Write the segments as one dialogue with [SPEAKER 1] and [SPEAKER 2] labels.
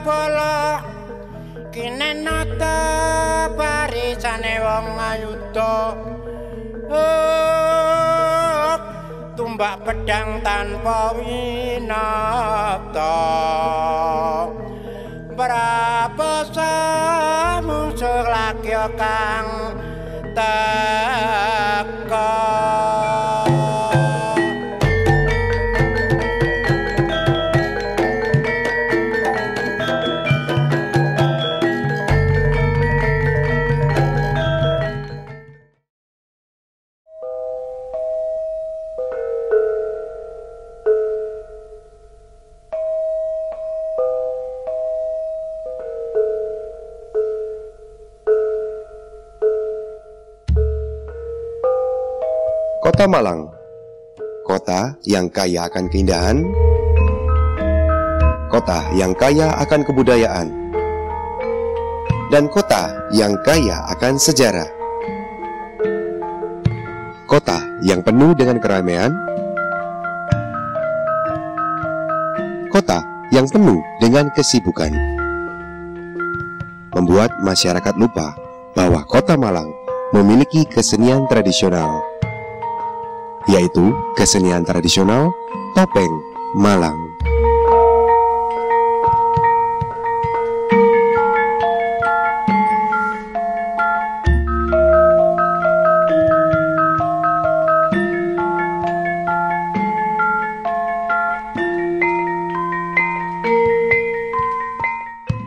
[SPEAKER 1] polo kinenata barisane wong ayuda tumbak pedang tanpa winata Prabosa musuh lagi kang teka
[SPEAKER 2] Kota Malang, kota yang kaya akan keindahan, kota yang kaya akan kebudayaan, dan kota yang kaya akan sejarah. Kota yang penuh dengan keramaian, kota yang penuh dengan kesibukan, membuat masyarakat lupa bahwa Kota Malang memiliki kesenian tradisional, yaitu kesenian tradisional Topeng Malang.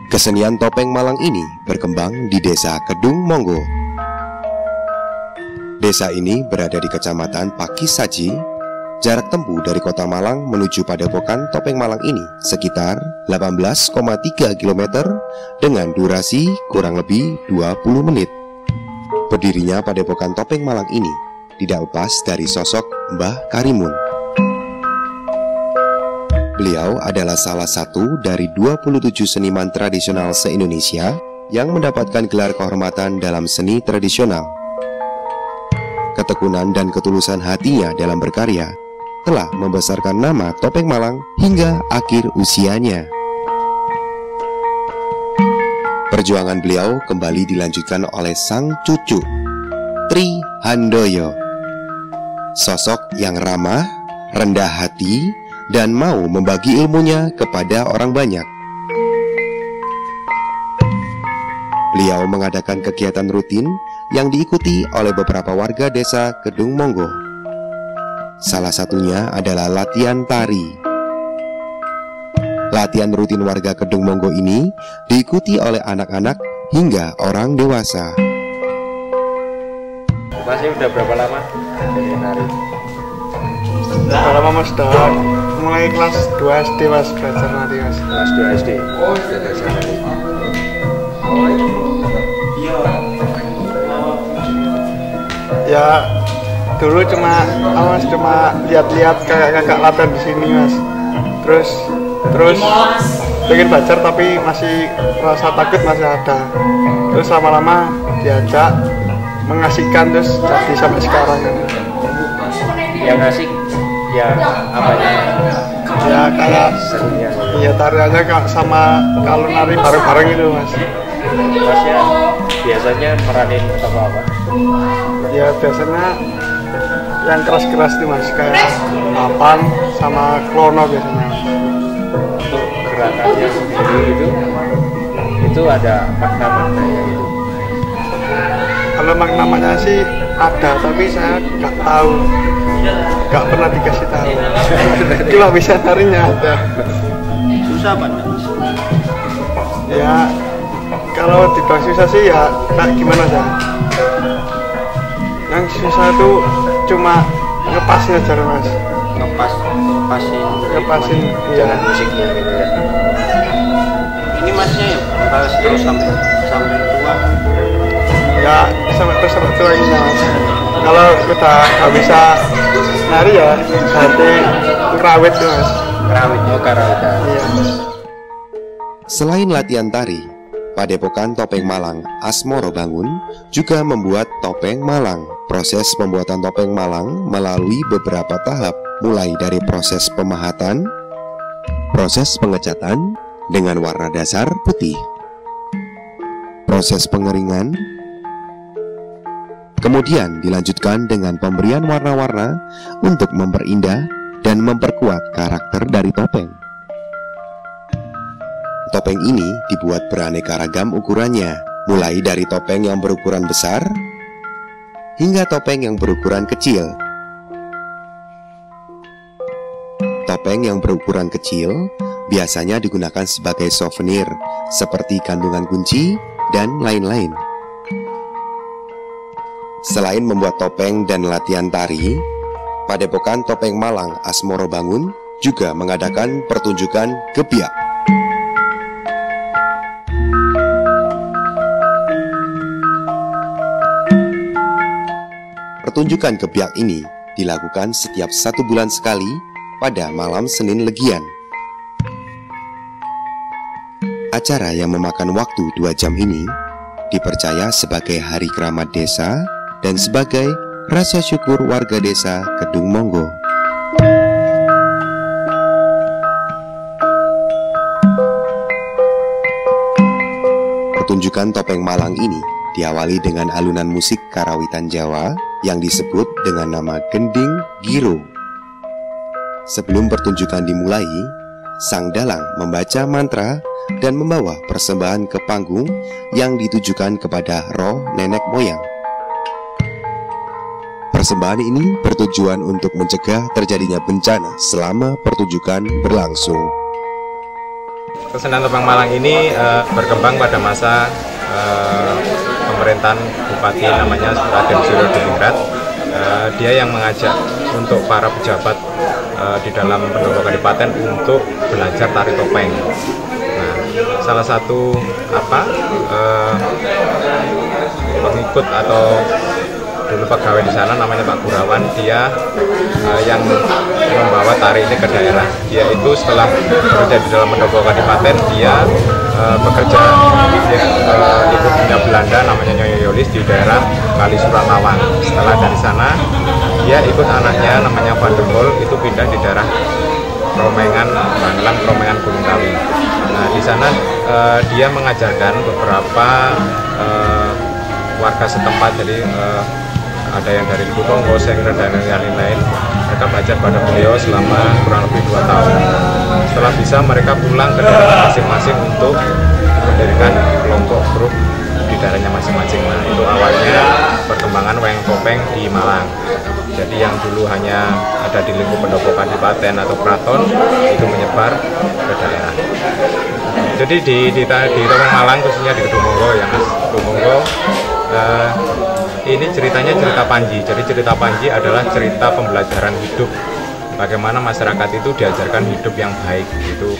[SPEAKER 2] Kesenian Topeng Malang ini berkembang di Desa Kedung Monggo. Desa ini berada di Kecamatan Pakisaji. Jarak tempuh dari Kota Malang menuju Padepokan Topeng Malang ini sekitar 18,3 km dengan durasi kurang lebih 20 menit. Berdirinya Padepokan Topeng Malang ini tidak lepas dari sosok Mbah Karimun. Beliau adalah salah satu dari 27 seniman tradisional se-Indonesia yang mendapatkan gelar kehormatan dalam seni tradisional. Ketekunan dan ketulusan hatinya dalam berkarya telah membesarkan nama Topeng Malang hingga akhir usianya. Perjuangan beliau kembali dilanjutkan oleh sang cucu, Tri Handoyo. Sosok yang ramah, rendah hati, dan mau membagi ilmunya kepada orang banyak. Beliau mengadakan kegiatan rutin yang diikuti oleh beberapa warga desa Kedung Monggo. Salah satunya adalah latihan tari. Latihan rutin warga Kedung Monggo ini diikuti oleh anak-anak hingga orang dewasa.
[SPEAKER 3] Masih udah berapa lama jadi nari?
[SPEAKER 4] Berapa lama mas? Udah mulai kelas 2 SD mas belajar nari mas.
[SPEAKER 3] Kelas 2 SD. Oh, sudah belajar nari.
[SPEAKER 4] Ya dulu cuma lihat-lihat kakak-kakak latihan di sini mas. Terus pengen belajar tapi masih rasa takut masih ada. Terus lama-lama diajak, mengasihkan, terus jadi sampai sekarang kan.
[SPEAKER 3] Yang asik ya apanya?
[SPEAKER 4] Ya kayak
[SPEAKER 3] Seninya.
[SPEAKER 4] iya tariannya sama kalau nari bareng-bareng gitu mas.
[SPEAKER 3] Masnya biasanya meranin tokoh apa?
[SPEAKER 4] Ya biasanya yang keras-keras tuh mas, kayak papan sama klono biasanya.
[SPEAKER 3] Untuk gerakannya sendiri itu ada makna-maknanya gitu.
[SPEAKER 4] Kalau maknanya sih ada, tapi saya nggak tahu, nggak pernah dikasih tahu. Cuma bisa narinya ada.
[SPEAKER 3] Susah apa?
[SPEAKER 4] Ya kalau dibilang susah sih ya kayak gimana sih? Yang susah itu cuma ngepasin aja mas. Ngepasin iya.
[SPEAKER 3] Musiknya gitu ya. Ini masnya ya harus terus sampai tua.
[SPEAKER 4] Ya sampai tua ini mas. Kalau udah nggak bisa nari ya nanti kerawit tuh mas.
[SPEAKER 3] Kerawit, oh kerawit.
[SPEAKER 4] Iya.
[SPEAKER 2] Selain latihan tari, Padepokan Topeng Malang Asmoro Bangun juga membuat topeng Malang. Proses pembuatan topeng Malang melalui beberapa tahap, mulai dari proses pemahatan, proses pengecatan, dengan warna dasar putih. Proses pengeringan kemudian dilanjutkan dengan pemberian warna-warna untuk memperindah dan memperkuat karakter dari topeng. Topeng ini dibuat beraneka ragam ukurannya, mulai dari topeng yang berukuran besar hingga topeng yang berukuran kecil. Topeng yang berukuran kecil biasanya digunakan sebagai souvenir seperti gantungan kunci dan lain-lain. Selain membuat topeng dan latihan tari, Padepokan Topeng Malang Asmorobangun juga mengadakan pertunjukan gebyak. Pertunjukan gebyak ini dilakukan setiap 1 bulan sekali pada malam Senin Legian. Acara yang memakan waktu 2 jam ini dipercaya sebagai hari keramat desa dan sebagai rasa syukur warga desa Kedung Monggo. Pertunjukan Topeng Malang ini diawali dengan alunan musik karawitan Jawa yang disebut dengan nama Gending Giro. Sebelum pertunjukan dimulai, sang dalang membaca mantra dan membawa persembahan ke panggung yang ditujukan kepada roh nenek moyang. Persembahan ini bertujuan untuk mencegah terjadinya bencana selama pertunjukan berlangsung.
[SPEAKER 5] Kesenian Topeng Malang ini berkembang pada masa pemerintahan Bupati namanya Raden Suryodiningrat. Dia yang mengajak untuk para pejabat di dalam pendopo Kadipaten untuk belajar tari topeng. Nah, salah satu pengikut atau dulu pegawai di sana namanya Pak Gurawan, dia yang membawa tari ini ke daerah. Dia itu setelah bekerja di dalam pendopo Kadipaten, dia bekerja ikut punya Belanda namanya Nyonya Yolis di daerah Kali Suratawang. Setelah dari sana, dia ikut anaknya namanya Pak Dengkol itu pindah di daerah Kromengan, Banglang, Kromengan Gunung Kawi. Nah, di sana dia mengajarkan beberapa warga setempat, jadi ada yang dari Ibu Monggo, Sengre, dan yang lain-lain. Mereka belajar pada beliau selama kurang lebih 2 tahun. Setelah bisa, mereka pulang ke daerah masing-masing untuk mendirikan kelompok grup di daerahnya masing-masing. Nah, itu awalnya perkembangan wayang topeng di Malang. Jadi yang dulu hanya ada di lingkup pendopo Kadipaten atau keraton, itu menyebar ke daerah. Jadi di Topeng Malang, khususnya di Kedung Monggo, ya Mas, Kedung Monggo, ini ceritanya cerita Panji. Jadi cerita Panji adalah cerita pembelajaran hidup. Bagaimana masyarakat itu diajarkan hidup yang baik gitu.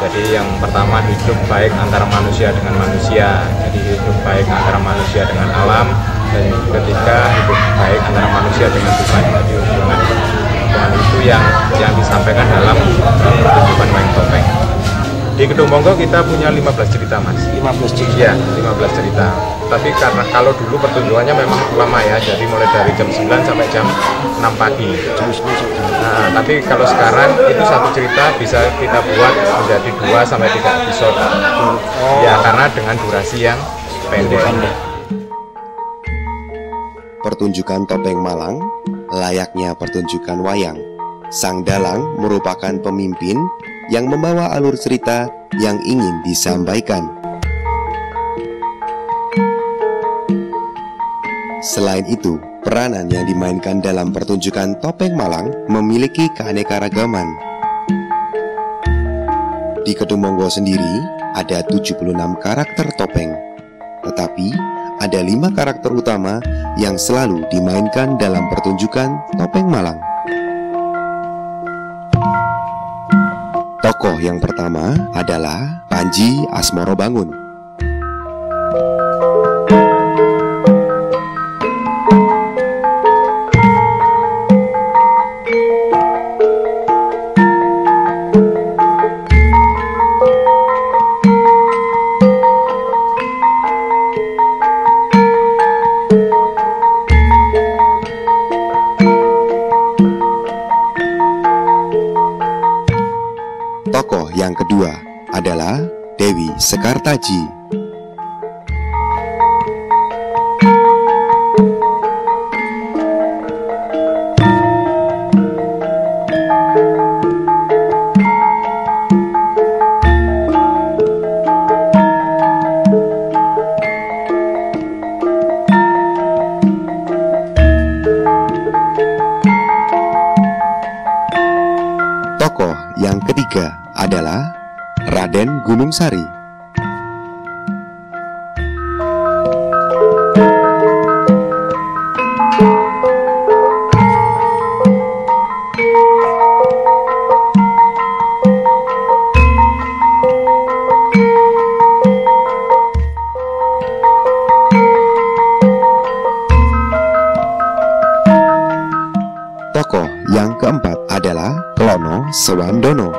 [SPEAKER 5] Jadi yang pertama, hidup baik antara manusia dengan manusia. Jadi hidup baik antara manusia dengan alam. Dan ketiga, hidup baik antara manusia dengan Tuhan. Jadi hubungan itu yang disampaikan dalam pertunjukan wayang topeng. Di Kedung Monggo kita punya 15 cerita, Mas. 15 cerita? Iya, 15 cerita. Tapi karena kalau dulu pertunjukannya memang lama ya, jadi mulai dari jam 9 sampai jam 6 pagi. Nah, tapi kalau sekarang itu satu cerita bisa kita buat menjadi 2 sampai 3 episode. Ya, karena dengan durasi yang pendek.
[SPEAKER 2] Pertunjukan Topeng Malang layaknya pertunjukan wayang. Sang dalang merupakan pemimpin yang membawa alur cerita yang ingin disampaikan. Selain itu, peranan yang dimainkan dalam pertunjukan Topeng Malang memiliki keanekaragaman. Di Kedung Monggo sendiri ada 76 karakter topeng, tetapi ada 5 karakter utama yang selalu dimainkan dalam pertunjukan Topeng Malang. Tokoh yang pertama adalah Panji Asmorobangun. Tokoh yang kedua adalah Dewi Sekartaji. Tokoh yang ketiga adalah Raden Gunungsari. Tokoh yang keempat adalah Klono Sewandono.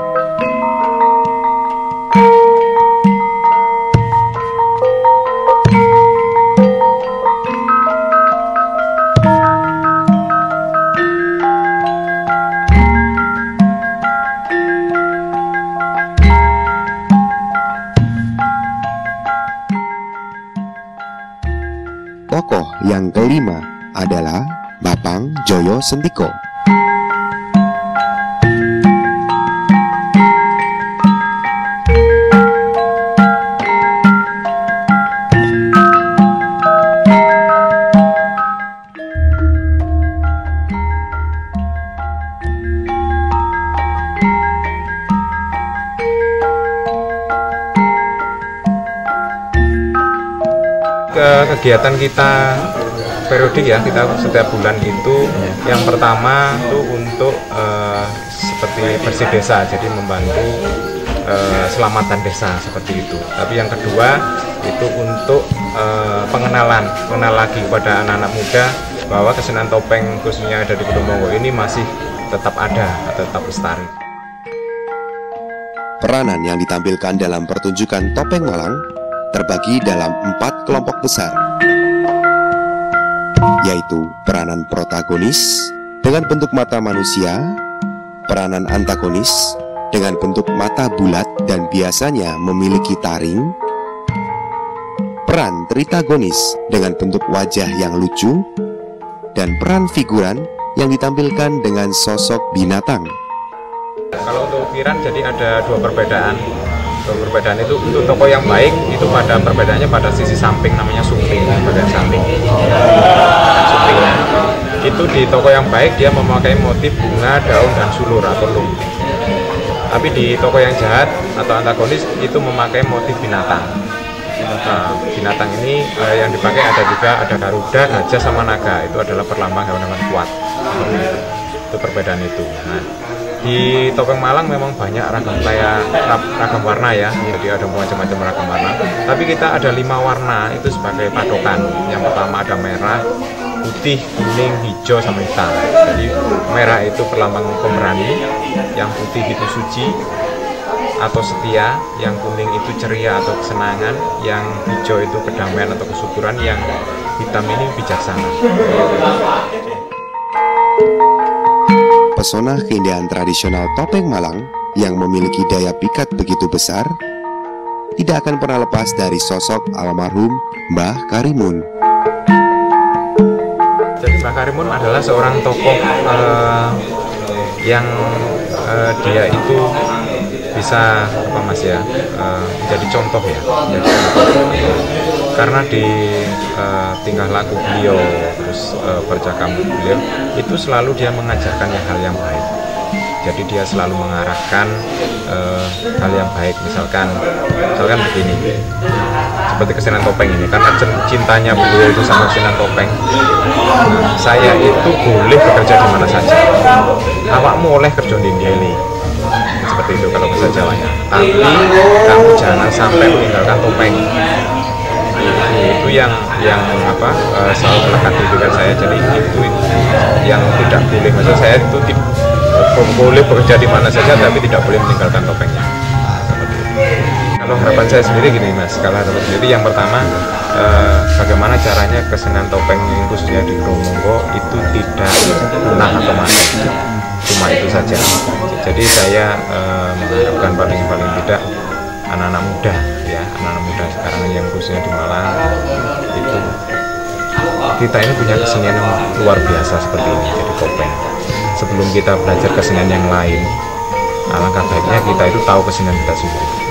[SPEAKER 2] Tokoh yang kelima adalah Bapang Joyo Sentiko.
[SPEAKER 5] Kegiatan kita periodik ya, kita setiap bulan itu yang pertama itu untuk seperti bersih desa, jadi membantu selamatan desa seperti itu. Tapi yang kedua itu untuk mengenal lagi kepada anak-anak muda bahwa kesenian topeng khususnya ada di Kedungmonggo ini masih tetap ada atau tetap lestari.
[SPEAKER 2] Peranan yang ditampilkan dalam pertunjukan Topeng Malang terbagi dalam 4 kelompok besar, yaitu peranan protagonis dengan bentuk mata manusia, peranan antagonis dengan bentuk mata bulat dan biasanya memiliki taring, peran tritagonis dengan bentuk wajah yang lucu, dan peran figuran yang ditampilkan dengan sosok binatang.
[SPEAKER 5] Kalau untuk ukiran jadi ada dua perbedaan. Perbedaan itu untuk tokoh yang baik itu pada perbedaannya pada sisi samping, namanya sumping, bagian samping. Sumpingnya itu di tokoh yang baik dia memakai motif bunga, daun, dan sulur atau lung. Tapi di tokoh yang jahat atau antagonis itu memakai motif binatang. Nah, binatang ini yang dipakai ada juga ada garuda, gajah, sama naga. Itu adalah perlambang hewan-hewan kuat. Itu perbedaan itu. Nah, di Topeng Malang memang banyak ragam warna ya, jadi ada macam-macam ragam warna. Tapi kita ada 5 warna itu sebagai patokan. Yang pertama ada merah, putih, kuning, hijau, sama hitam. Jadi merah itu perlambang pemberani, yang putih itu suci atau setia, yang kuning itu ceria atau kesenangan, yang hijau itu kedamaian atau kesuburan, yang hitam ini bijaksana.
[SPEAKER 2] Pesona keindahan tradisional Topeng Malang yang memiliki daya pikat begitu besar tidak akan pernah lepas dari sosok almarhum Mbah Karimun.
[SPEAKER 5] Jadi Mbah Karimun adalah seorang tokoh yang dia itu bisa apa mas ya, menjadi contoh ya, menjadi contoh. Karena di tingkah laku beliau, terus percakapan beliau itu selalu dia mengajarkan hal yang baik. Jadi dia selalu mengarahkan hal yang baik. Misalkan begini, seperti kesenian topeng ini, karena cintanya beliau itu sama kesenian topeng. Nah, saya itu boleh bekerja di mana saja. Awakmu oleh kerja di Ndeli. Seperti itu kalau bahasa Jawanya. Tapi kamu jangan sampai meninggalkan topeng. Itu yang selalu melekat di pikiran saya. Jadi itu yang tidak boleh. Maksud saya itu boleh bekerja di mana saja, tapi tidak boleh meninggalkan topengnya. Seperti itu. Kalau harapan saya sendiri gini mas, kalau harapan sendiri yang pertama bagaimana caranya kesenian topeng khususnya di Kedungmonggo itu tidak punah atau mati. Cuma itu saja. Jadi saya mengharapkan paling tidak anak-anak muda ya, anak-anak muda sekarang yang khususnya di Malang itu kita ini punya kesenian yang luar biasa seperti ini, jadi topeng. Sebelum kita belajar kesenian yang lain, alangkah baiknya kita itu tahu kesenian kita sendiri.